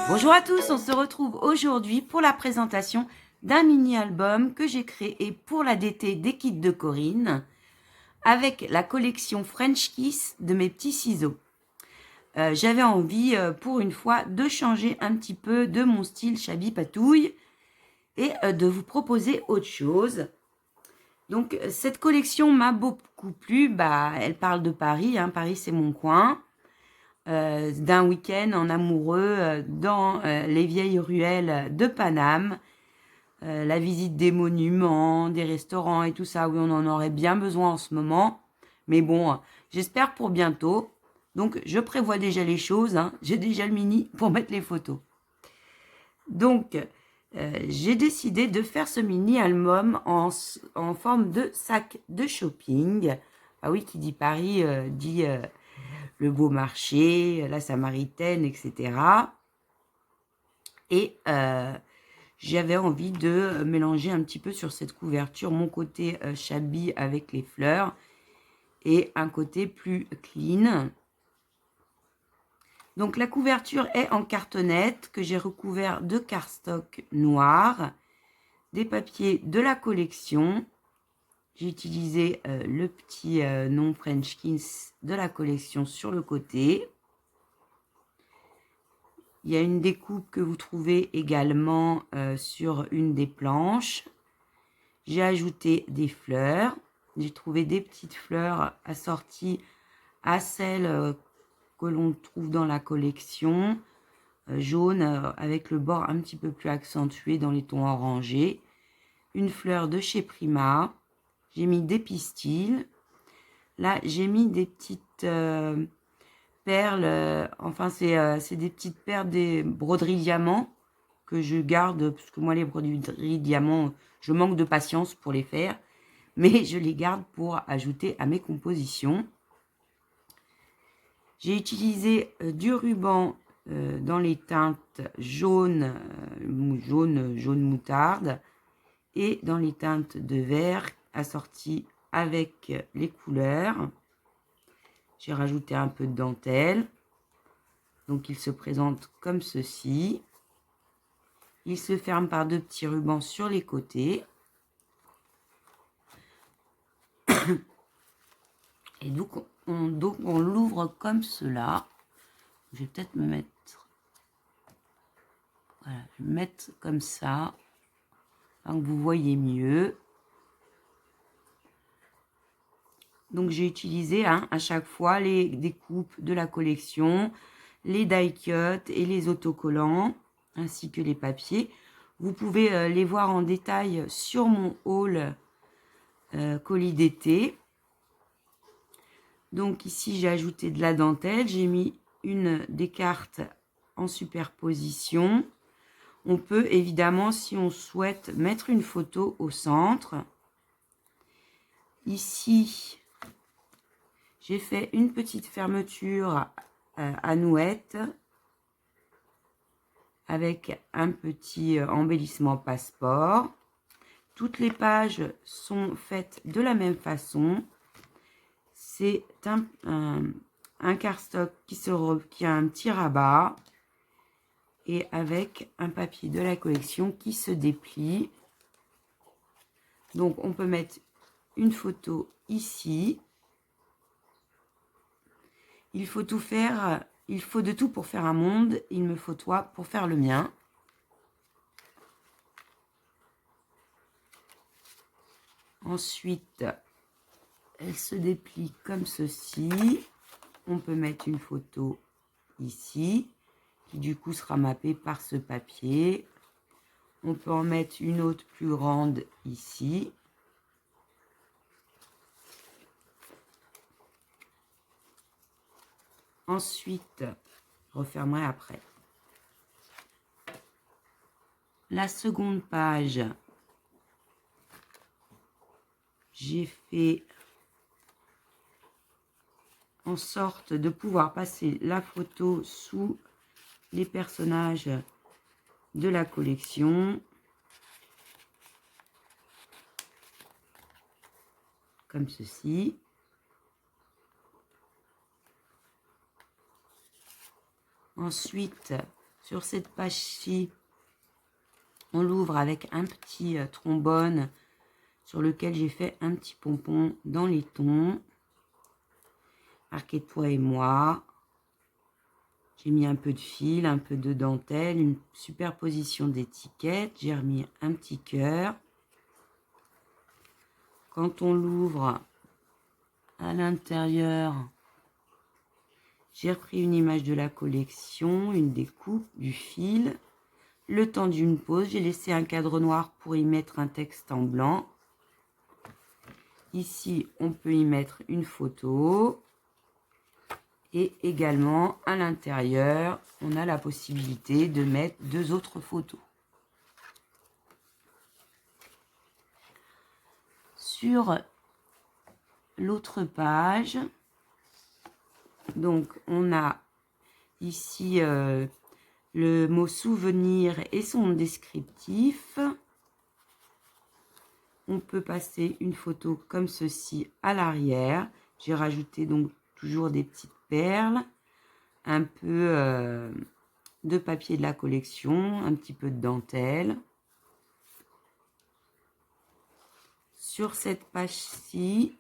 Bonjour à tous, on se retrouve aujourd'hui pour la présentation d'un mini-album que j'ai créé pour la DT des kits de Corinne avec la collection French Kiss de mes petits ciseaux. J'avais envie pour une fois de changer un petit peu de mon style Chabi Patouille et de vous proposer autre chose. Donc cette collection m'a beaucoup plu, elle parle de Paris, Paris c'est mon coin. D'un week-end en amoureux dans les vieilles ruelles de Paname, la visite des monuments, des restaurants et tout ça. Oui, on en aurait bien besoin en ce moment, mais bon, j'espère pour bientôt. Donc, je prévois déjà les choses, j'ai déjà le mini pour mettre les photos. Donc, j'ai décidé de faire ce mini-album en forme de sac de shopping. Ah oui, qui dit Paris, dit le beau marché, la Samaritaine, etc. Et j'avais envie de mélanger un petit peu sur cette couverture mon côté shabby avec les fleurs et un côté plus clean. Donc la couverture est en cartonnette que j'ai recouvert de cardstock noir, des papiers de la collection. J'ai utilisé le petit nom French Kiss de la collection sur le côté. Il y a une découpe que vous trouvez également sur une des planches. J'ai ajouté des fleurs. J'ai trouvé des petites fleurs assorties à celles que l'on trouve dans la collection. Jaune avec le bord un petit peu plus accentué dans les tons orangés. Une fleur de chez Prima. J'ai mis des pistils. Là, j'ai mis des petites perles. Enfin, c'est des petites perles, des broderies diamants que je garde. Parce que moi, les broderies diamants, je manque de patience pour les faire. Mais je les garde pour ajouter à mes compositions. J'ai utilisé du ruban dans les teintes jaune, jaune moutarde et dans les teintes de vert assorties avec les couleurs. J'ai rajouté un peu de dentelle. Donc il se présente comme ceci. Il se ferme par deux petits rubans sur les côtés. Et donc on l'ouvre comme cela. Je vais peut-être me mettre... Voilà, je vais me mettre comme ça. Donc vous voyez mieux. Donc j'ai utilisé à chaque fois les découpes de la collection, les die-cut et les autocollants, ainsi que les papiers. Vous pouvez les voir en détail sur mon haul colis d'été. Donc ici j'ai ajouté de la dentelle, j'ai mis une des cartes en superposition. On peut évidemment, si on souhaite, mettre une photo au centre. Ici, j'ai fait une petite fermeture à nouette avec un petit embellissement passeport. Toutes les pages sont faites de la même façon. C'est un cardstock qui a un petit rabat et avec un papier de la collection qui se déplie. Donc on peut mettre une photo ici. Il faut tout faire, il faut de tout pour faire un monde. Il me faut toi pour faire le mien. Ensuite, elle se déplie comme ceci. On peut mettre une photo ici, qui du coup sera mappée par ce papier. On peut en mettre une autre plus grande ici. Ensuite, je refermerai après. La seconde page, j'ai fait en sorte de pouvoir passer la photo sous les personnages de la collection. Comme ceci. Ensuite, sur cette page-ci, on l'ouvre avec un petit trombone sur lequel j'ai fait un petit pompon dans les tons. Marqué toi et moi. J'ai mis un peu de fil, un peu de dentelle, une superposition d'étiquettes. J'ai remis un petit cœur. Quand on l'ouvre à l'intérieur, j'ai repris une image de la collection, une découpe, du fil. Le temps d'une pause, j'ai laissé un cadre noir pour y mettre un texte en blanc. Ici, on peut y mettre une photo. Et également, à l'intérieur, on a la possibilité de mettre 2 autres photos. Sur l'autre page, donc on a ici le mot souvenir et son descriptif. On peut passer une photo comme ceci à l'arrière. J'ai rajouté donc toujours des petites perles, un peu de papier de la collection, un petit peu de dentelle. Sur cette page-ci,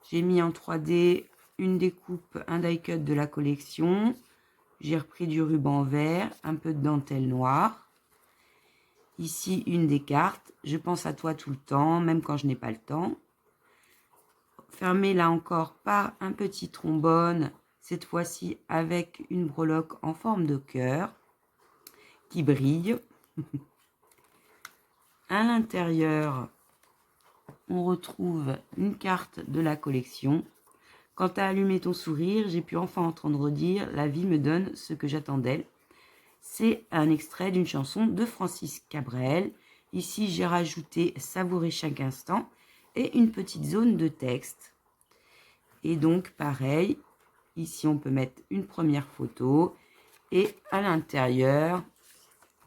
j'ai mis en 3D une découpe, un die cut de la collection. J'ai repris du ruban vert, un peu de dentelle noire. Ici, une des cartes. Je pense à toi tout le temps, même quand je n'ai pas le temps. Fermé là encore par un petit trombone, cette fois-ci avec une breloque en forme de cœur qui brille. À l'intérieur, on retrouve une carte de la collection. Quand tu as allumé ton sourire, j'ai pu enfin entendre dire « La vie me donne ce que j'attends d'elle ». C'est un extrait d'une chanson de Francis Cabrel. Ici, j'ai rajouté « Savourer chaque instant » et une petite zone de texte. Et donc, pareil, ici, on peut mettre une première photo. Et à l'intérieur,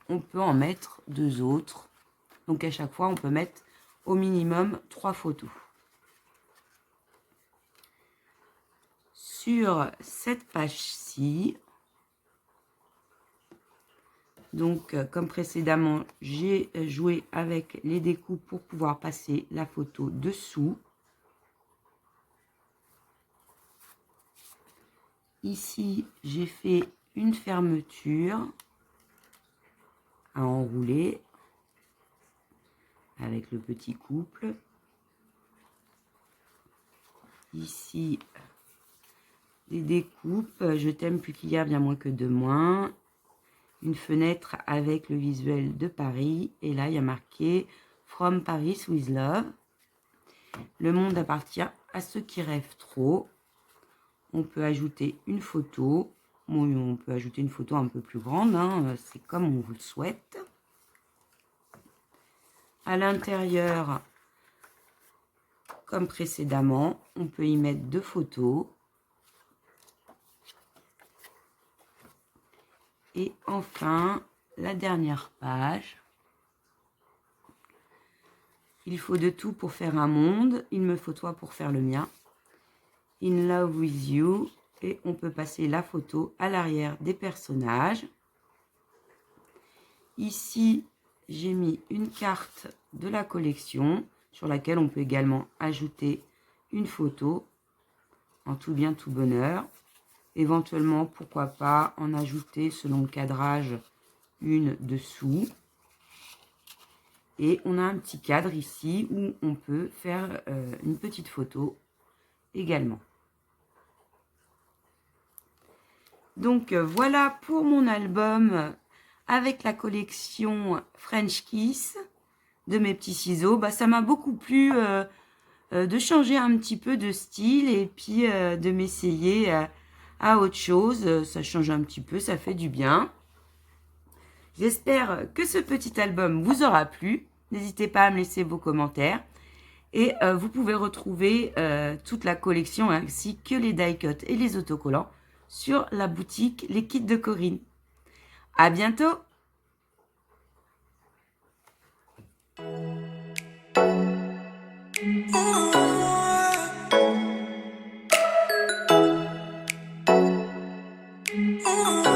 on peut en mettre 2 autres. Donc, à chaque fois, on peut mettre au minimum 3 photos. Sur cette page-ci, donc comme précédemment, j'ai joué avec les découpes pour pouvoir passer la photo dessous. Ici, j'ai fait une fermeture à enrouler avec le petit couple. Ici, des découpes, je t'aime plus qu'hier, bien moins que demain. Une fenêtre avec le visuel de Paris. Et là, il y a marqué « From Paris with Love ». Le monde appartient à ceux qui rêvent trop. On peut ajouter une photo. Bon, on peut ajouter une photo un peu plus grande, hein, c'est comme on vous le souhaite. À l'intérieur, comme précédemment, on peut y mettre 2 photos. Et enfin, la dernière page. Il faut de tout pour faire un monde. Il me faut toi pour faire le mien. In love with you. Et on peut passer la photo à l'arrière des personnages. Ici, j'ai mis une carte de la collection sur laquelle on peut également ajouter une photo en tout bien, tout bonheur. Éventuellement, pourquoi pas en ajouter selon le cadrage une dessous. Et on a un petit cadre ici où on peut faire une petite photo également. Donc voilà pour mon album avec la collection French Kiss de mes petits ciseaux. Bah, ça m'a beaucoup plu de changer un petit peu de style et puis de m'essayer à autre chose. Ça change un petit peu, ça fait du bien. J'espère que ce petit album vous aura plu. N'hésitez pas à me laisser vos commentaires. Et vous pouvez retrouver toute la collection ainsi que les die cuts et les autocollants sur la boutique Les Kits de Corinne. À bientôt! Oh